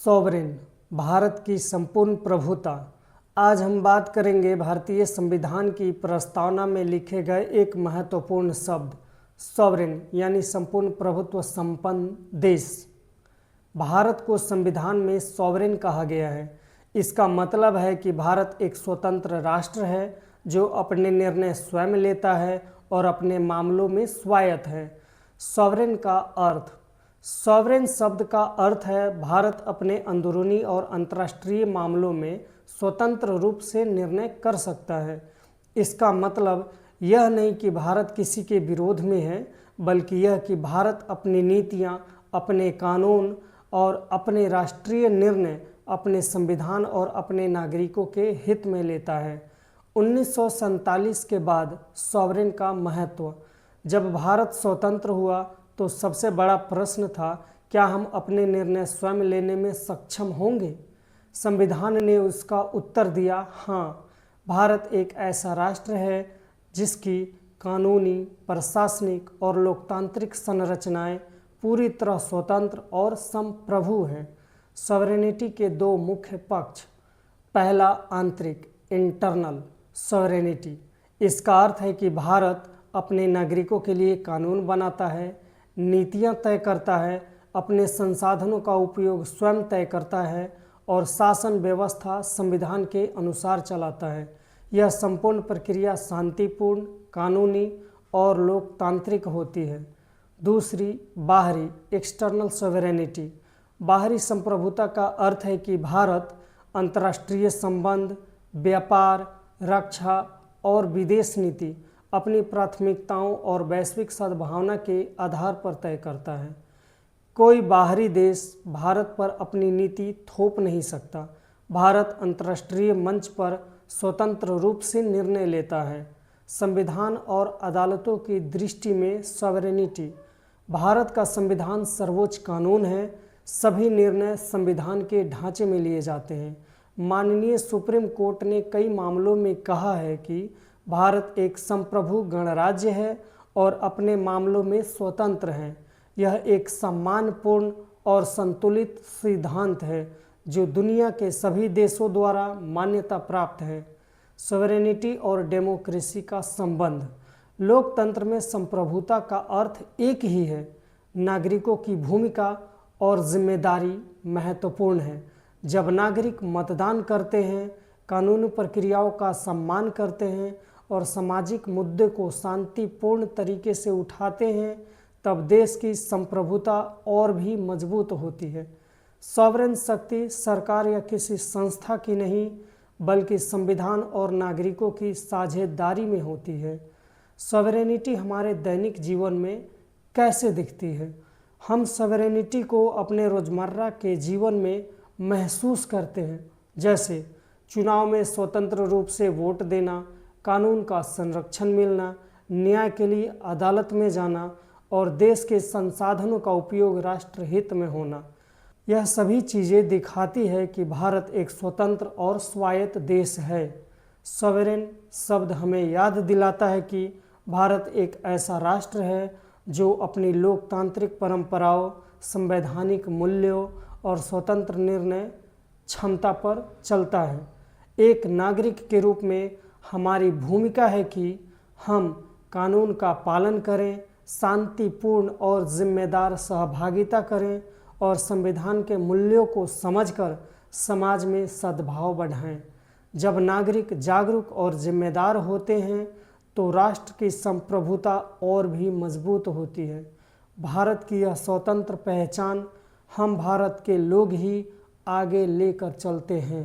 Sovereign, Bharat की संपूर्ण प्रभुता। आज हम बात करेंगे भारतीय संविधान की प्रस्तावना में लिखे गए एक महत्वपूर्ण शब्द सॉवरेन यानी संपूर्ण प्रभुत्व संपन्न देश। भारत को संविधान में सॉवरेन कहा गया है। इसका मतलब है कि भारत एक स्वतंत्र राष्ट्र है जो अपने निर्णय स्वयं लेता है और अपने मामलों में स्वायत्त है। सॉवरेन का अर्थ, सॉवरेन शब्द का अर्थ है भारत अपने अंदरूनी और अंतर्राष्ट्रीय मामलों में स्वतंत्र रूप से निर्णय कर सकता है। इसका मतलब यह नहीं कि भारत किसी के विरोध में है, बल्कि यह कि भारत अपनी नीतियां, अपने कानून और अपने राष्ट्रीय निर्णय अपने संविधान और अपने नागरिकों के हित में लेता है। 1947 के बाद सॉवरेन का महत्व। जब भारत स्वतंत्र हुआ तो सबसे बड़ा प्रश्न था, क्या हम अपने निर्णय स्वयं लेने में सक्षम होंगे? संविधान ने उसका उत्तर दिया, हाँ। भारत एक ऐसा राष्ट्र है जिसकी कानूनी, प्रशासनिक और लोकतांत्रिक संरचनाएं पूरी तरह स्वतंत्र और संप्रभु हैं। सॉवरेनिटी के दो मुख्य पक्ष। पहला, आंतरिक, इंटरनल सॉवरेनिटी। इसका अर्थ है कि भारत अपने नागरिकों के लिए कानून बनाता है, नीतियां तय करता है, अपने संसाधनों का उपयोग स्वयं तय करता है और शासन व्यवस्था संविधान के अनुसार चलाता है। यह संपूर्ण प्रक्रिया शांतिपूर्ण, कानूनी और लोकतांत्रिक होती है। दूसरी, बाहरी, एक्सटर्नल सॉवरेनिटी। बाहरी संप्रभुता का अर्थ है कि भारत अंतर्राष्ट्रीय संबंध, व्यापार, रक्षा और विदेश नीति अपनी प्राथमिकताओं और वैश्विक सद्भावना के आधार पर तय करता है। कोई बाहरी देश भारत पर अपनी नीति थोप नहीं सकता। भारत अंतर्राष्ट्रीय मंच पर स्वतंत्र रूप से निर्णय लेता है। संविधान और अदालतों की दृष्टि में सॉवरेनिटी। भारत का संविधान सर्वोच्च कानून है। सभी निर्णय संविधान के ढांचे में लिए जाते हैं। माननीय सुप्रीम कोर्ट ने कई मामलों में कहा है कि भारत एक संप्रभु गणराज्य है और अपने मामलों में स्वतंत्र है। यह एक सम्मानपूर्ण और संतुलित सिद्धांत है जो दुनिया के सभी देशों द्वारा मान्यता प्राप्त है। सॉवरेनिटी और डेमोक्रेसी का संबंध। लोकतंत्र में संप्रभुता का अर्थ एक ही है। नागरिकों की भूमिका और जिम्मेदारी महत्वपूर्ण है। जब नागरिक मतदान करते हैं, कानूनी प्रक्रियाओं का सम्मान करते हैं और सामाजिक मुद्दे को शांतिपूर्ण तरीके से उठाते हैं, तब देश की संप्रभुता और भी मजबूत होती है। सॉवरेन शक्ति सरकार या किसी संस्था की नहीं, बल्कि संविधान और नागरिकों की साझेदारी में होती है। सॉवरेनिटी हमारे दैनिक जीवन में कैसे दिखती है? हम सॉवरेनिटी को अपने रोजमर्रा के जीवन में महसूस करते हैं, जैसे चुनाव में स्वतंत्र रूप से वोट देना, कानून का संरक्षण मिलना, न्याय के लिए अदालत में जाना और देश के संसाधनों का उपयोग राष्ट्रहित में होना। यह सभी चीज़ें दिखाती है कि भारत एक स्वतंत्र और स्वायत्त देश है। सॉवरेन शब्द हमें याद दिलाता है कि भारत एक ऐसा राष्ट्र है जो अपनी लोकतांत्रिक परंपराओं, संवैधानिक मूल्यों और स्वतंत्र निर्णय क्षमता पर चलता है। एक नागरिक के रूप में हमारी भूमिका है कि हम कानून का पालन करें, शांतिपूर्ण और जिम्मेदार सहभागिता करें और संविधान के मूल्यों को समझकर समाज में सद्भाव बढ़ाएं। जब नागरिक जागरूक और जिम्मेदार होते हैं तो राष्ट्र की संप्रभुता और भी मजबूत होती है। भारत की यह स्वतंत्र पहचान हम भारत के लोग ही आगे लेकर चलते हैं।